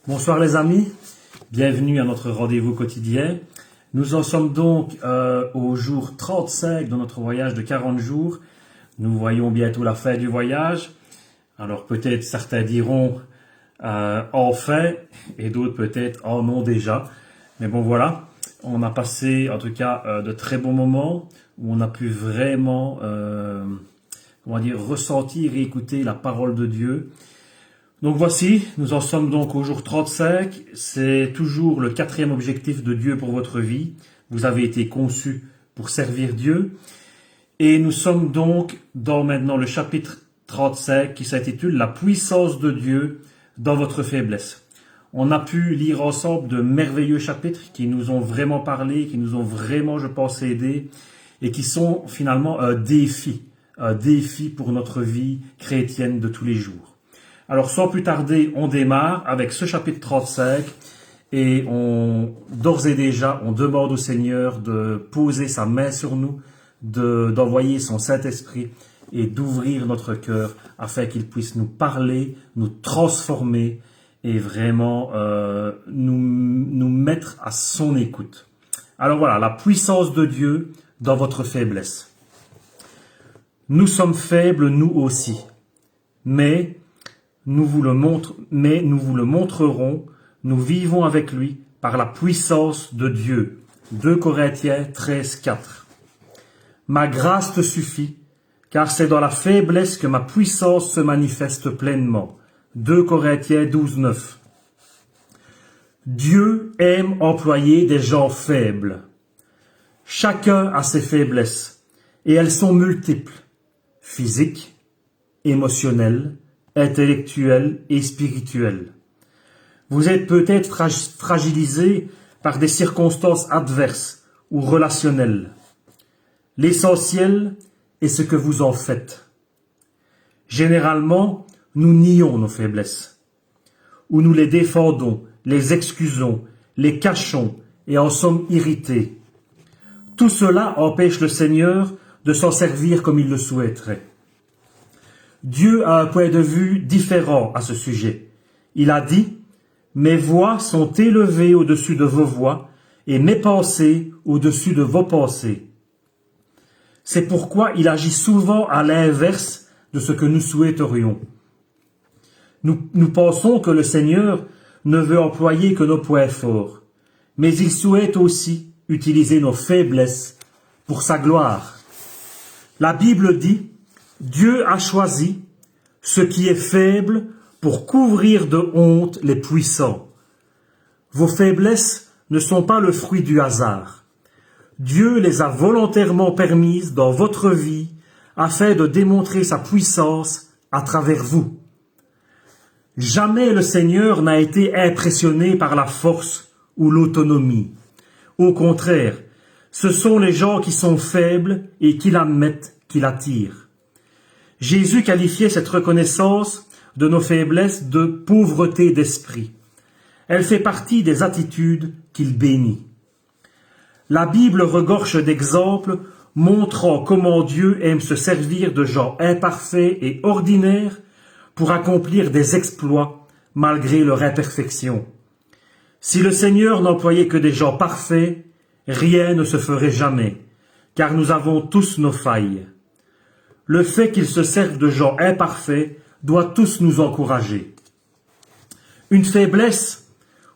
Bonsoir les amis, bienvenue à notre rendez-vous quotidien. Nous en sommes donc au jour 35 de notre voyage de 40 jours. Nous voyons bientôt la fin du voyage. Alors peut-être certains diront enfin et d'autres peut-être en ont déjà. Mais bon voilà, on a passé en tout cas de très bons moments où on a pu vraiment ressentir et écouter la parole de Dieu. Donc voici, nous en sommes donc au jour 35, c'est toujours le 4e objectif de Dieu pour votre vie. Vous avez été conçus pour servir Dieu. Et nous sommes donc dans maintenant le chapitre 35 qui s'intitule « La puissance de Dieu dans votre faiblesse ». On a pu lire ensemble de merveilleux chapitres qui nous ont vraiment parlé, qui nous ont vraiment, je pense, aidés et qui sont finalement un défi pour notre vie chrétienne de tous les jours. Alors, sans plus tarder, on démarre avec ce chapitre 35 et d'ores et déjà, on demande au Seigneur de poser sa main sur nous, d'envoyer son Saint-Esprit et d'ouvrir notre cœur afin qu'il puisse nous parler, nous transformer et vraiment nous mettre à son écoute. Alors voilà, la puissance de Dieu dans votre faiblesse. Nous sommes faibles, nous aussi, mais nous vous le montrerons, nous vivons avec lui par la puissance de Dieu. 2 Corinthiens 13, 4. Ma grâce te suffit, car c'est dans la faiblesse que ma puissance se manifeste pleinement. 2 Corinthiens 12, 9. Dieu aime employer des gens faibles. Chacun a ses faiblesses, et elles sont multiples, physiques, émotionnelles, intellectuelle et spirituelle. Vous êtes peut-être fragilisé par des circonstances adverses ou relationnelles. L'essentiel est ce que vous en faites. Généralement, nous nions nos faiblesses, ou nous les défendons, les excusons, les cachons et en sommes irrités. Tout cela empêche le Seigneur de s'en servir comme il le souhaiterait. Dieu a un point de vue différent à ce sujet. Il a dit « Mes voix sont élevées au-dessus de vos voix et mes pensées au-dessus de vos pensées. » C'est pourquoi il agit souvent à l'inverse de ce que nous souhaiterions. Nous pensons que le Seigneur ne veut employer que nos points forts, mais il souhaite aussi utiliser nos faiblesses pour sa gloire. La Bible dit Dieu a choisi ce qui est faible pour couvrir de honte les puissants. Vos faiblesses ne sont pas le fruit du hasard. Dieu les a volontairement permises dans votre vie afin de démontrer sa puissance à travers vous. Jamais le Seigneur n'a été impressionné par la force ou l'autonomie. Au contraire, ce sont les gens qui sont faibles et qui l'admettent qui l'attirent. Jésus qualifiait cette reconnaissance de nos faiblesses de pauvreté d'esprit. Elle fait partie des attitudes qu'il bénit. La Bible regorge d'exemples montrant comment Dieu aime se servir de gens imparfaits et ordinaires pour accomplir des exploits malgré leur imperfection. Si le Seigneur n'employait que des gens parfaits, rien ne se ferait jamais, car nous avons tous nos failles. Le fait qu'il se serve de gens imparfaits doit tous nous encourager. Une faiblesse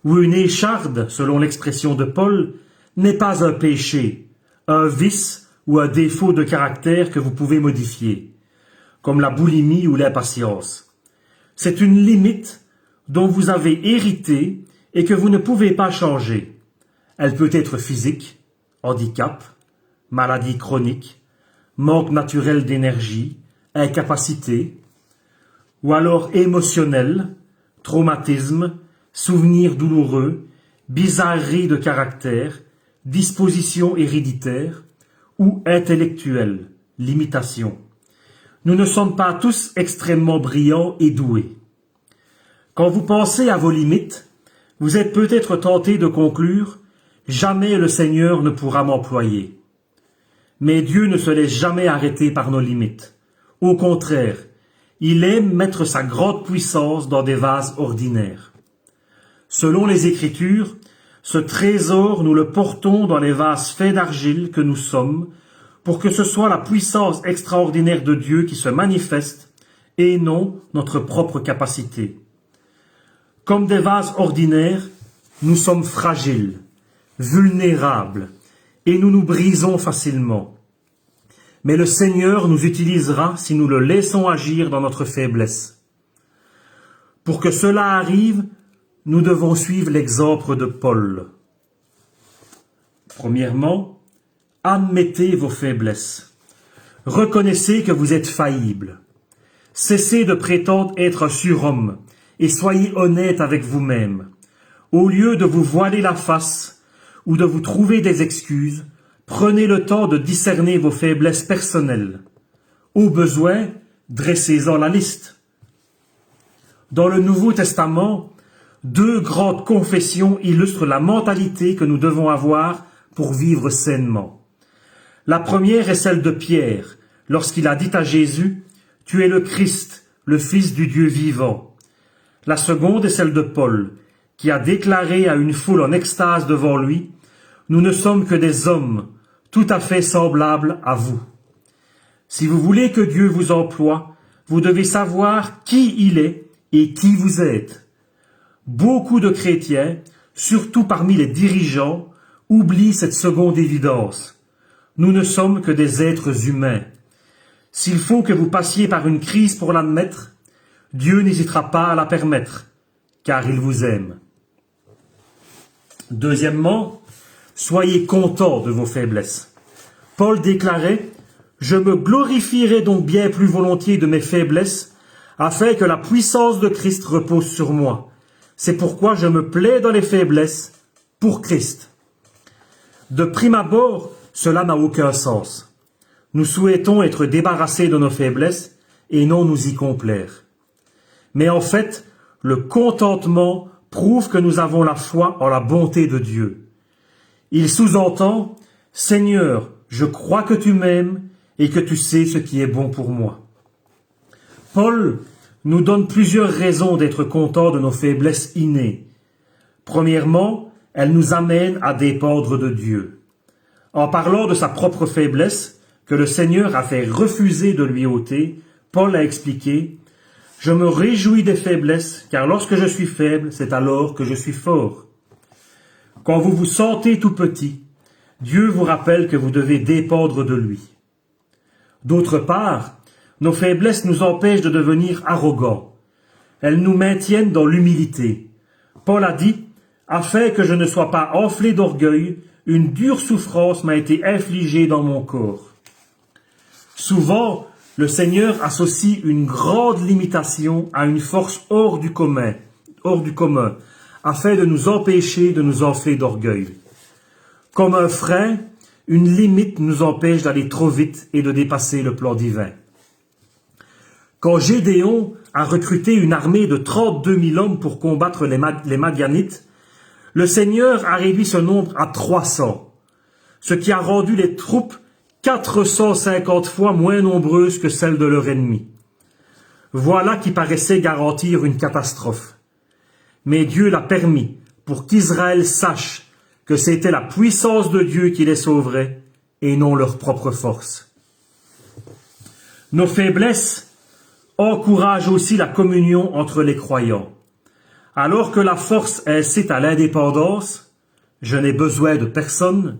ou une écharde, selon l'expression de Paul, n'est pas un péché, un vice ou un défaut de caractère que vous pouvez modifier, comme la boulimie ou l'impatience. C'est une limite dont vous avez hérité et que vous ne pouvez pas changer. Elle peut être physique, handicap, maladie chronique, manque naturel d'énergie, incapacité, ou alors émotionnel, traumatisme, souvenirs douloureux, bizarrerie de caractère, disposition héréditaire, ou intellectuelle, limitation. Nous ne sommes pas tous extrêmement brillants et doués. Quand vous pensez à vos limites, vous êtes peut-être tenté de conclure « Jamais le Seigneur ne pourra m'employer ». Mais Dieu ne se laisse jamais arrêter par nos limites. Au contraire, il aime mettre sa grande puissance dans des vases ordinaires. Selon les Écritures, ce trésor, nous le portons dans les vases faits d'argile que nous sommes, pour que ce soit la puissance extraordinaire de Dieu qui se manifeste, et non notre propre capacité. Comme des vases ordinaires, nous sommes fragiles, vulnérables, et nous nous brisons facilement. Mais le Seigneur nous utilisera si nous le laissons agir dans notre faiblesse. Pour que cela arrive, nous devons suivre l'exemple de Paul. Premièrement, admettez vos faiblesses. Reconnaissez que vous êtes faillible. Cessez de prétendre être un surhomme et soyez honnête avec vous-même. Au lieu de vous voiler la face ou de vous trouver des excuses, prenez le temps de discerner vos faiblesses personnelles. Au besoin, dressez-en la liste. Dans le Nouveau Testament, 2 grandes confessions illustrent la mentalité que nous devons avoir pour vivre sainement. La première est celle de Pierre, lorsqu'il a dit à Jésus « Tu es le Christ, le Fils du Dieu vivant ». La seconde est celle de Paul, qui a déclaré à une foule en extase devant lui « Nous ne sommes que des hommes, tout à fait semblables à vous ». Si vous voulez que Dieu vous emploie, vous devez savoir qui il est et qui vous êtes. Beaucoup de chrétiens, surtout parmi les dirigeants, oublient cette seconde évidence. Nous ne sommes que des êtres humains. S'il faut que vous passiez par une crise pour l'admettre, Dieu n'hésitera pas à la permettre, car il vous aime. Deuxièmement, soyez contents de vos faiblesses. Paul déclarait « Je me glorifierai donc bien plus volontiers de mes faiblesses, afin que la puissance de Christ repose sur moi. C'est pourquoi je me plais dans les faiblesses pour Christ. » De prime abord, cela n'a aucun sens. Nous souhaitons être débarrassés de nos faiblesses et non nous y complaire. Mais en fait, le contentement prouve que nous avons la foi en la bonté de Dieu. Il sous-entend « Seigneur, je crois que tu m'aimes et que tu sais ce qui est bon pour moi. » Paul nous donne plusieurs raisons d'être contents de nos faiblesses innées. Premièrement, elles nous amènent à dépendre de Dieu. En parlant de sa propre faiblesse, que le Seigneur a fait refuser de lui ôter, Paul a expliqué « Je me réjouis des faiblesses, car lorsque je suis faible, c'est alors que je suis fort. » Quand vous vous sentez tout petit, Dieu vous rappelle que vous devez dépendre de lui. D'autre part, nos faiblesses nous empêchent de devenir arrogants. Elles nous maintiennent dans l'humilité. Paul a dit « Afin que je ne sois pas enflé d'orgueil, une dure souffrance m'a été infligée dans mon corps. » Souvent, le Seigneur associe une grande limitation à une force hors du commun, afin de nous empêcher de nous enfler d'orgueil. Comme un frein, une limite nous empêche d'aller trop vite et de dépasser le plan divin. Quand Gédéon a recruté une armée de 32 000 hommes pour combattre les Madianites, le Seigneur a réduit ce nombre à 300, ce qui a rendu les troupes 450 fois moins nombreuses que celles de leur ennemi. Voilà qui paraissait garantir une catastrophe. Mais Dieu l'a permis pour qu'Israël sache que c'était la puissance de Dieu qui les sauverait et non leur propre force. Nos faiblesses encouragent aussi la communion entre les croyants. Alors que la force incite à l'indépendance, je n'ai besoin de personne,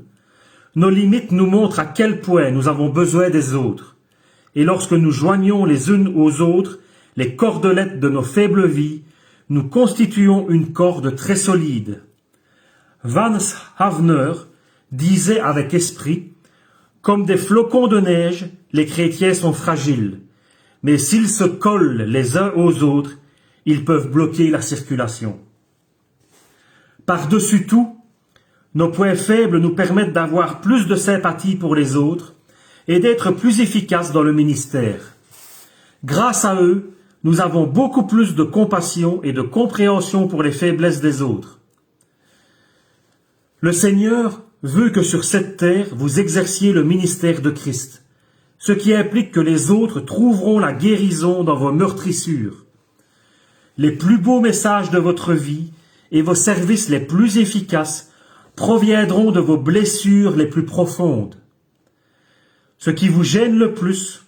nos limites nous montrent à quel point nous avons besoin des autres. Et lorsque nous joignons les unes aux autres les cordelettes de nos faibles vies, nous constituons une corde très solide. Vance Havner disait avec esprit « Comme des flocons de neige, les chrétiens sont fragiles, mais s'ils se collent les uns aux autres, ils peuvent bloquer la circulation. » Par-dessus tout, nos points faibles nous permettent d'avoir plus de sympathie pour les autres et d'être plus efficaces dans le ministère. Grâce à eux, nous avons beaucoup plus de compassion et de compréhension pour les faiblesses des autres. Le Seigneur veut que sur cette terre, vous exerciez le ministère de Christ, ce qui implique que les autres trouveront la guérison dans vos meurtrissures. Les plus beaux messages de votre vie et vos services les plus efficaces proviendront de vos blessures les plus profondes. Ce qui vous gêne le plus,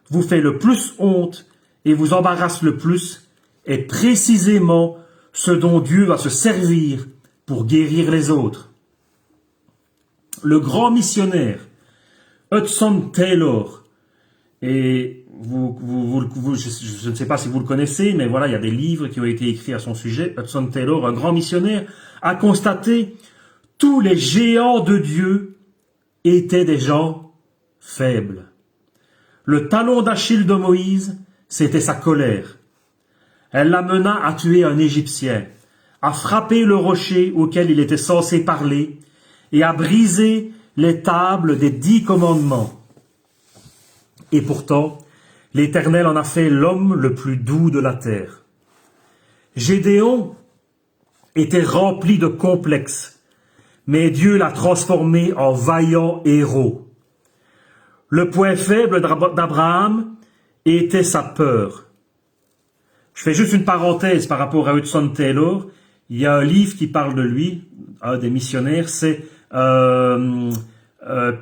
vous fait le plus honte et vous embarrasse le plus est précisément ce dont Dieu va se servir pour guérir les autres. Le grand missionnaire Hudson Taylor, et je ne sais pas si vous le connaissez, mais voilà, il y a des livres qui ont été écrits à son sujet. Hudson Taylor, un grand missionnaire, a constaté tous les géants de Dieu étaient des gens faibles. Le talon d'Achille de Moïse, c'était sa colère. Elle l'amena à tuer un Égyptien, à frapper le rocher auquel il était censé parler et à briser les tables des 10 commandements. Et pourtant, l'Éternel en a fait l'homme le plus doux de la terre. Gédéon était rempli de complexes, mais Dieu l'a transformé en vaillant héros. Le point faible d'Abraham était sa peur. Je fais juste une parenthèse par rapport à Hudson Taylor. Il y a un livre qui parle de lui, un des missionnaires, c'est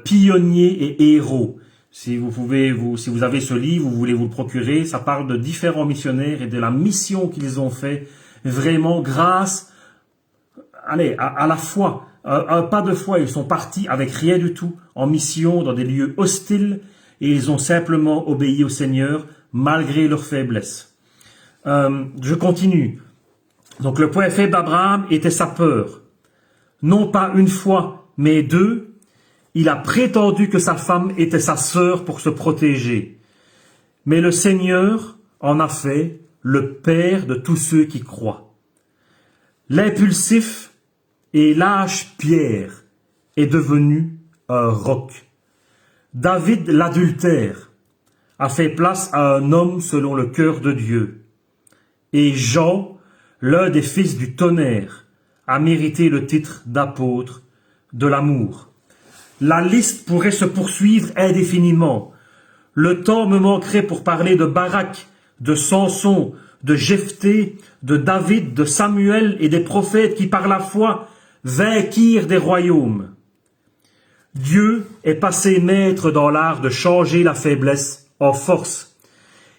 Pionniers et héros. Si vous avez ce livre, vous voulez vous le procurer, ça parle de différents missionnaires et de la mission qu'ils ont fait, vraiment grâce, à la foi, un pas de foi. Ils sont partis avec rien du tout, en mission, dans des lieux hostiles, et ils ont simplement obéi au Seigneur, malgré leur faiblesse. Je continue. Donc le point faible d'Abraham était sa peur. Non pas une fois, mais 2, il a prétendu que sa femme était sa sœur pour se protéger. Mais le Seigneur en a fait le père de tous ceux qui croient. L'impulsif et lâche Pierre est devenu un roc. David l'adultère a fait place à un homme selon le cœur de Dieu. Et Jean, l'un des fils du tonnerre, a mérité le titre d'apôtre de l'amour. La liste pourrait se poursuivre indéfiniment. Le temps me manquerait pour parler de Barak, de Samson, de Jephthé, de David, de Samuel et des prophètes qui par la foi vainquirent des royaumes. Dieu est passé maître dans l'art de changer la faiblesse en force.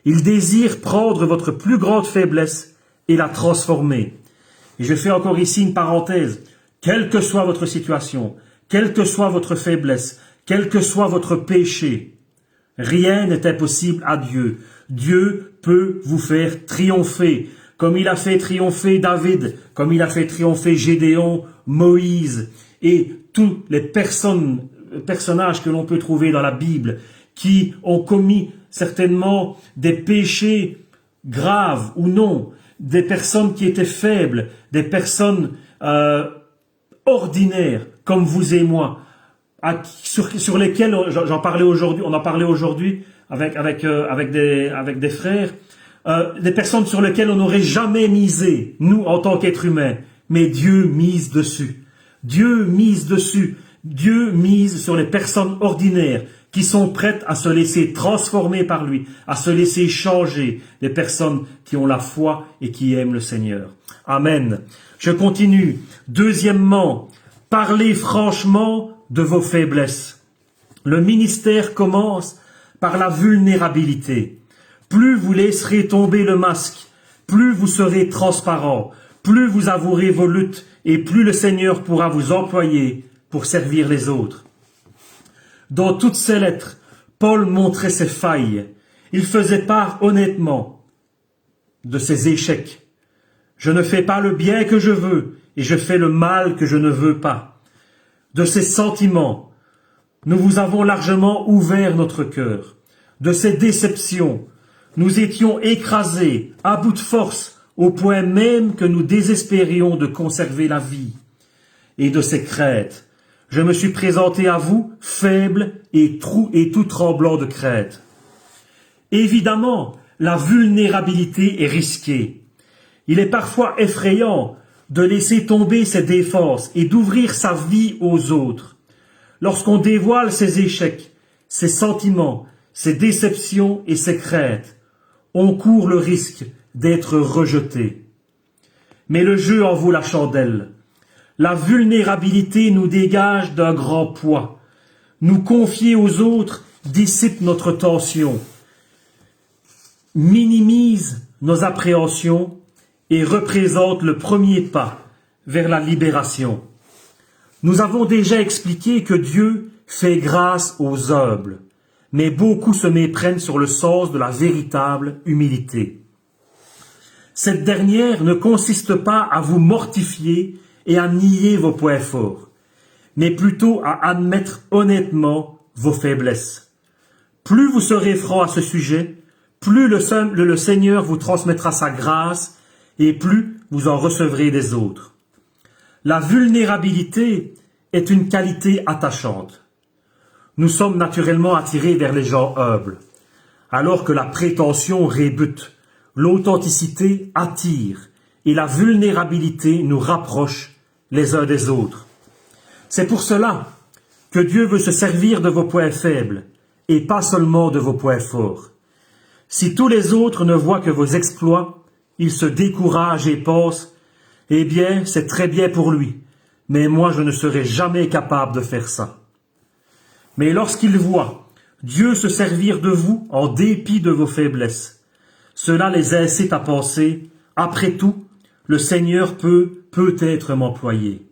Il désire prendre votre plus grande faiblesse et la transformer. Et je fais encore ici une parenthèse. Quelle que soit votre situation, quelle que soit votre faiblesse, quel que soit votre péché, rien n'est impossible à Dieu. Dieu peut vous faire triompher, comme il a fait triompher David, comme il a fait triompher Gédéon, Moïse, et tous les personnages que l'on peut trouver dans la Bible, qui ont commis certainement des péchés graves ou non, des personnes qui étaient faibles, des personnes ordinaires, comme vous et moi, sur lesquels j'en parlais aujourd'hui, on en parlait aujourd'hui avec des frères, des personnes sur lesquelles on n'aurait jamais misé, nous en tant qu'êtres humains, mais Dieu mise dessus. Dieu mise dessus. Dieu mise sur les personnes ordinaires qui sont prêtes à se laisser transformer par lui, à se laisser changer, des personnes qui ont la foi et qui aiment le Seigneur. Amen. Je continue. Deuxièmement, parlez franchement de vos faiblesses. Le ministère commence par la vulnérabilité. Plus vous laisserez tomber le masque, plus vous serez transparent, plus vous avouerez vos luttes et plus le Seigneur pourra vous employer pour servir les autres. Dans toutes ses lettres, Paul montrait ses failles. Il faisait part honnêtement de ses échecs. Je ne fais pas le bien que je veux et je fais le mal que je ne veux pas. De ses sentiments, nous vous avons largement ouvert notre cœur. De ses déceptions, nous étions écrasés, à bout de force, au point même que nous désespérions de conserver la vie. Et de ses craintes, je me suis présenté à vous, faible et tout tremblant de crainte. Évidemment, la vulnérabilité est risquée. Il est parfois effrayant de laisser tomber ses défenses et d'ouvrir sa vie aux autres. Lorsqu'on dévoile ses échecs, ses sentiments, ses déceptions et ses craintes, on court le risque d'être rejeté. mais le jeu en vaut la chandelle. La vulnérabilité nous dégage d'un grand poids. Nous confier aux autres dissipe notre tension, minimise nos appréhensions et représente le premier pas vers la libération. Nous avons déjà expliqué que Dieu fait grâce aux humbles, mais beaucoup se méprennent sur le sens de la véritable humilité. Cette dernière ne consiste pas à vous mortifier et à nier vos points forts, mais plutôt à admettre honnêtement vos faiblesses. Plus vous serez franc à ce sujet, plus le Seigneur vous transmettra sa grâce et plus vous en recevrez des autres. La vulnérabilité est une qualité attachante. Nous sommes naturellement attirés vers les gens humbles, alors que la prétention rébute, l'authenticité attire et la vulnérabilité nous rapproche les uns des autres. C'est pour cela que Dieu veut se servir de vos points faibles et pas seulement de vos points forts. Si tous les autres ne voient que vos exploits, ils se découragent et pensent « Eh bien, c'est très bien pour lui, mais moi je ne serai jamais capable de faire ça. » Mais lorsqu'ils voient Dieu se servir de vous en dépit de vos faiblesses, cela les incite à penser « Après tout, le Seigneur peut peut-être m'employer. »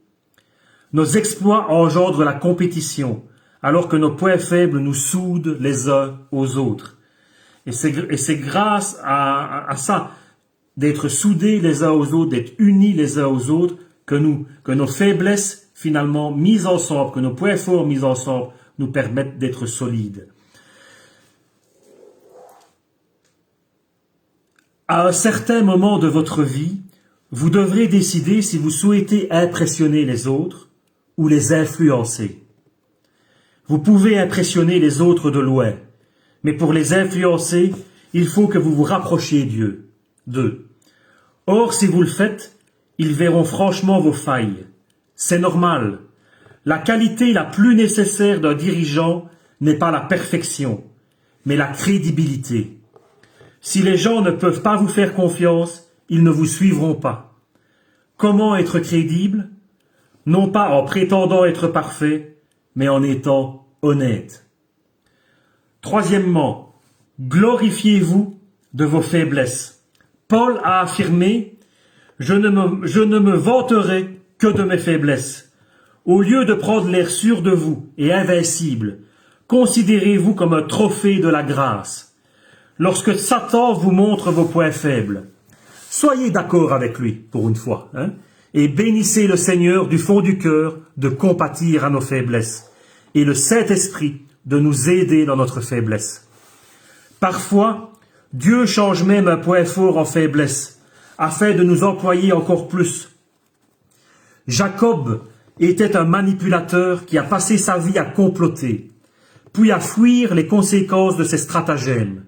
Nos exploits engendrent la compétition, alors que nos points faibles nous soudent les uns aux autres. Et c'est grâce à ça, d'être soudés les uns aux autres, d'être unis les uns aux autres, que nos faiblesses finalement mises ensemble, que nos points forts mis ensemble, nous permettent d'être solides. À un certain moment de votre vie, vous devrez décider si vous souhaitez impressionner les autres ou les influencer. Vous pouvez impressionner les autres de loin, mais pour les influencer, il faut que vous vous rapprochiez d'eux. Or, si vous le faites, ils verront franchement vos failles. C'est normal. La qualité la plus nécessaire d'un dirigeant n'est pas la perfection, mais la crédibilité. Si les gens ne peuvent pas vous faire confiance, ils ne vous suivront pas. Comment être crédible? Non pas en prétendant être parfait, mais en étant honnête. Troisièmement, glorifiez-vous de vos faiblesses. Paul a affirmé « Je ne me vanterai que de mes faiblesses. Au lieu de prendre l'air sûr de vous et invincible, considérez-vous comme un trophée de la grâce. Lorsque Satan vous montre vos points faibles, soyez d'accord avec lui pour une fois, et bénissez le Seigneur du fond du cœur de compatir à nos faiblesses et le Saint-Esprit de nous aider dans notre faiblesse. Parfois, Dieu change même un point fort en faiblesse, afin de nous employer encore plus. Jacob était un manipulateur qui a passé sa vie à comploter, puis à fuir les conséquences de ses stratagèmes.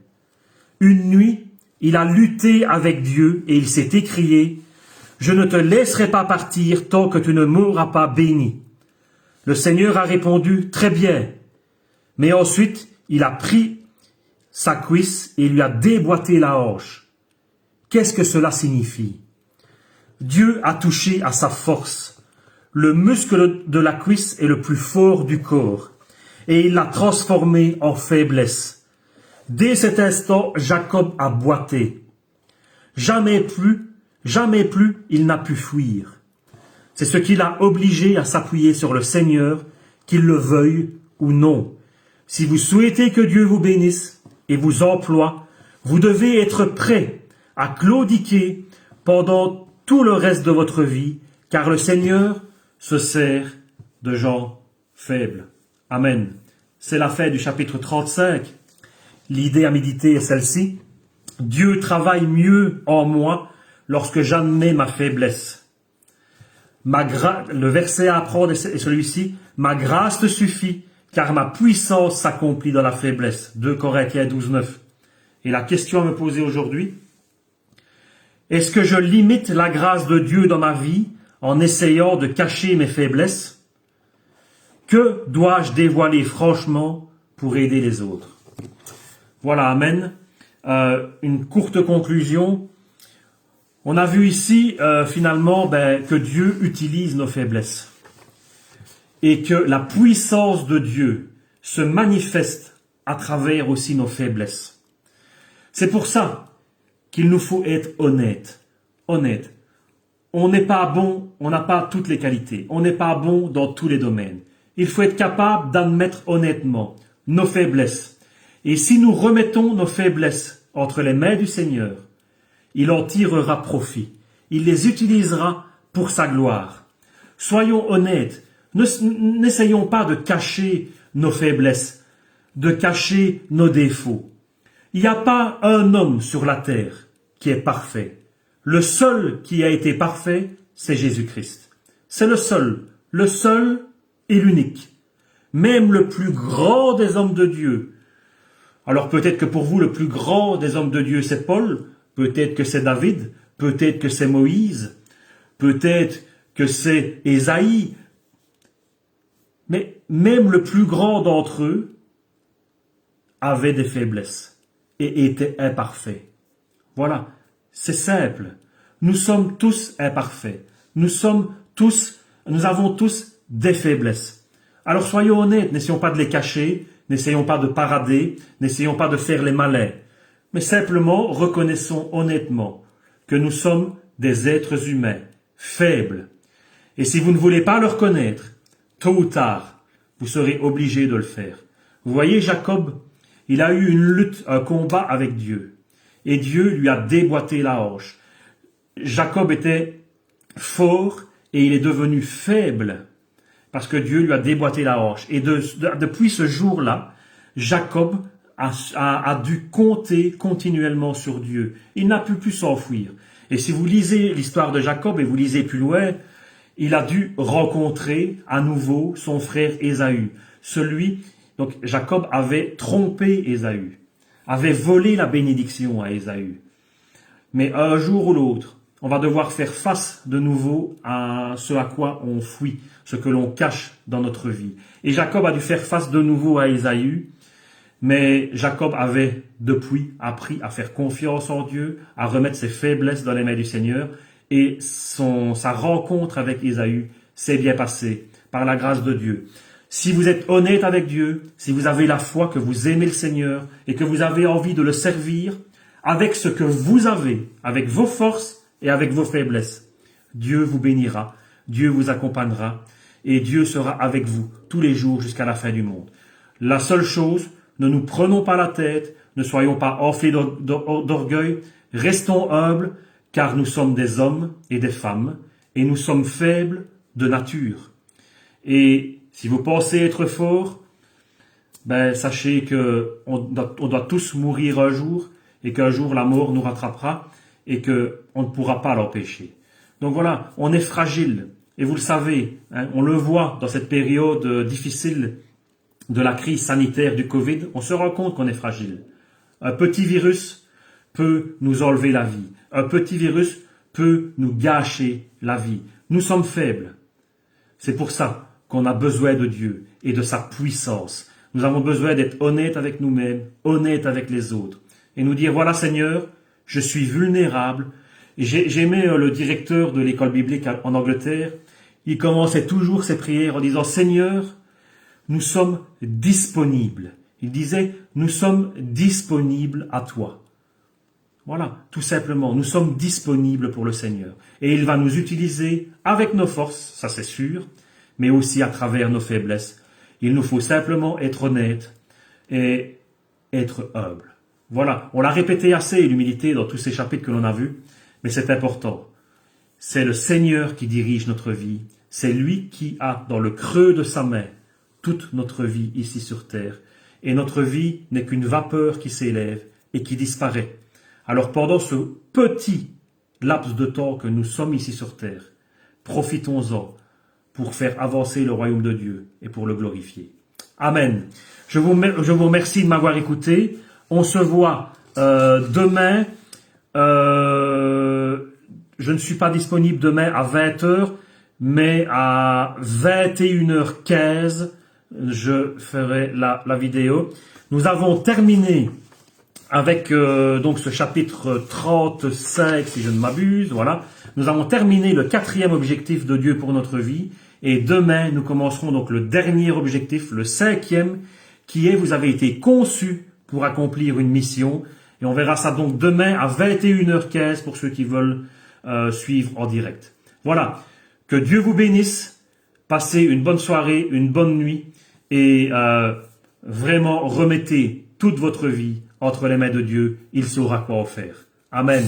Une nuit, il a lutté avec Dieu et il s'est écrié « Je ne te laisserai pas partir tant que tu ne m'auras pas béni. » Le Seigneur a répondu « Très bien ». Mais ensuite, il a pris sa cuisse et lui a déboîté la hanche. Qu'est-ce que cela signifie? Dieu a touché à sa force. Le muscle de la cuisse est le plus fort du corps et il l'a transformé en faiblesse. Dès cet instant, Jacob a boité. Jamais plus, il n'a pu fuir. C'est ce qui l'a obligé à s'appuyer sur le Seigneur, qu'il le veuille ou non. Si vous souhaitez que Dieu vous bénisse et vous emploie, vous devez être prêt à claudiquer pendant tout le reste de votre vie, car le Seigneur se sert de gens faibles. Amen. C'est la fin du chapitre 35. L'idée à méditer est celle-ci. Dieu travaille mieux en moi lorsque j'admets ma faiblesse. Le verset à apprendre est celui-ci. Ma grâce te suffit, car ma puissance s'accomplit dans la faiblesse. 2 Corinthiens 12:9. Et la question à me poser aujourd'hui, est-ce que je limite la grâce de Dieu dans ma vie en essayant de cacher mes faiblesses? Que dois-je dévoiler franchement pour aider les autres? Voilà, amen. Une courte conclusion. On a vu ici, finalement, que Dieu utilise nos faiblesses. Et que la puissance de Dieu se manifeste à travers aussi nos faiblesses. C'est pour ça qu'il nous faut être honnête. Honnête. On n'est pas bon, on n'a pas toutes les qualités. On n'est pas bon dans tous les domaines. Il faut être capable d'admettre honnêtement nos faiblesses. Et si nous remettons nos faiblesses entre les mains du Seigneur, il en tirera profit. Il les utilisera pour sa gloire. Soyons honnêtes. N'essayons pas de cacher nos faiblesses, de cacher nos défauts. Il n'y a pas un homme sur la terre qui est parfait. Le seul qui a été parfait, c'est Jésus-Christ. C'est le seul et l'unique. Même le plus grand des hommes de Dieu. Alors peut-être que pour vous, le plus grand des hommes de Dieu, c'est Paul, peut-être que c'est David, peut-être que c'est Moïse, peut-être que c'est Ésaïe. Mais même le plus grand d'entre eux avait des faiblesses et était imparfait. Voilà, c'est simple. Nous sommes tous imparfaits. Nous avons tous des faiblesses. Alors soyons honnêtes, n'essayons pas de les cacher, n'essayons pas de parader, n'essayons pas de faire les malins. Mais simplement reconnaissons honnêtement que nous sommes des êtres humains, faibles. Et si vous ne voulez pas le reconnaître, tôt ou tard, vous serez obligé de le faire. Vous voyez, Jacob, il a eu une lutte, un combat avec Dieu. Et Dieu lui a déboîté la hanche. Jacob était fort et il est devenu faible parce que Dieu lui a déboîté la hanche. Et depuis ce jour-là, Jacob a dû compter continuellement sur Dieu. Il n'a plus s'enfuir. Et si vous lisez l'histoire de Jacob et vous lisez plus loin, il a dû rencontrer à nouveau son frère Ésaü. Donc Jacob avait trompé Ésaü, avait volé la bénédiction à Ésaü. Mais un jour ou l'autre, on va devoir faire face de nouveau à ce à quoi on fuit, ce que l'on cache dans notre vie. Et Jacob a dû faire face de nouveau à Ésaü, mais Jacob avait depuis appris à faire confiance en Dieu, à remettre ses faiblesses dans les mains du Seigneur, et sa rencontre avec Ésaü s'est bien passée par la grâce de Dieu. Si vous êtes honnête avec Dieu, si vous avez la foi que vous aimez le Seigneur et que vous avez envie de le servir, avec ce que vous avez, avec vos forces et avec vos faiblesses, Dieu vous bénira, Dieu vous accompagnera et Dieu sera avec vous tous les jours jusqu'à la fin du monde. La seule chose, ne nous prenons pas la tête, ne soyons pas enflés d'orgueil, restons humbles, car nous sommes des hommes et des femmes, et nous sommes faibles de nature. Et si vous pensez être fort, sachez que on doit tous mourir un jour, et qu'un jour la mort nous rattrapera, et qu'on ne pourra pas l'empêcher. Donc voilà, on est fragile, et vous le savez, on le voit dans cette période difficile de la crise sanitaire du Covid, on se rend compte qu'on est fragile. Un petit virus peut nous enlever la vie. Un petit virus peut nous gâcher la vie. Nous sommes faibles. C'est pour ça qu'on a besoin de Dieu et de sa puissance. Nous avons besoin d'être honnêtes avec nous-mêmes, honnêtes avec les autres. Et nous dire, voilà Seigneur, je suis vulnérable. Et j'aimais le directeur de l'école biblique en Angleterre. Il commençait toujours ses prières en disant, Seigneur, nous sommes disponibles. Il disait, nous sommes disponibles à toi. Voilà, tout simplement, nous sommes disponibles pour le Seigneur. Et il va nous utiliser avec nos forces, ça c'est sûr, mais aussi à travers nos faiblesses. Il nous faut simplement être honnête et être humble. Voilà, on l'a répété assez, l'humilité, dans tous ces chapitres que l'on a vus, mais c'est important. C'est le Seigneur qui dirige notre vie. C'est lui qui a dans le creux de sa main toute notre vie ici sur terre. Et notre vie n'est qu'une vapeur qui s'élève et qui disparaît. Alors pendant ce petit laps de temps que nous sommes ici sur terre, profitons-en pour faire avancer le royaume de Dieu et pour le glorifier. Amen. Je vous remercie de m'avoir écouté. On se voit demain. Je ne suis pas disponible demain à 20h, mais à 21h15, je ferai la vidéo. Nous avons terminé avec donc ce chapitre 35, si je ne m'abuse. Voilà. Nous avons terminé le 4e objectif de Dieu pour notre vie. Et demain, nous commencerons donc le dernier objectif, le 5e, qui est: vous avez été conçus pour accomplir une mission. Et on verra ça donc demain à 21h15 pour ceux qui veulent suivre en direct. Voilà. Que Dieu vous bénisse. Passez une bonne soirée, une bonne nuit. Et vraiment remettez toute votre vie entre les mains de Dieu. Il saura quoi en faire. Amen.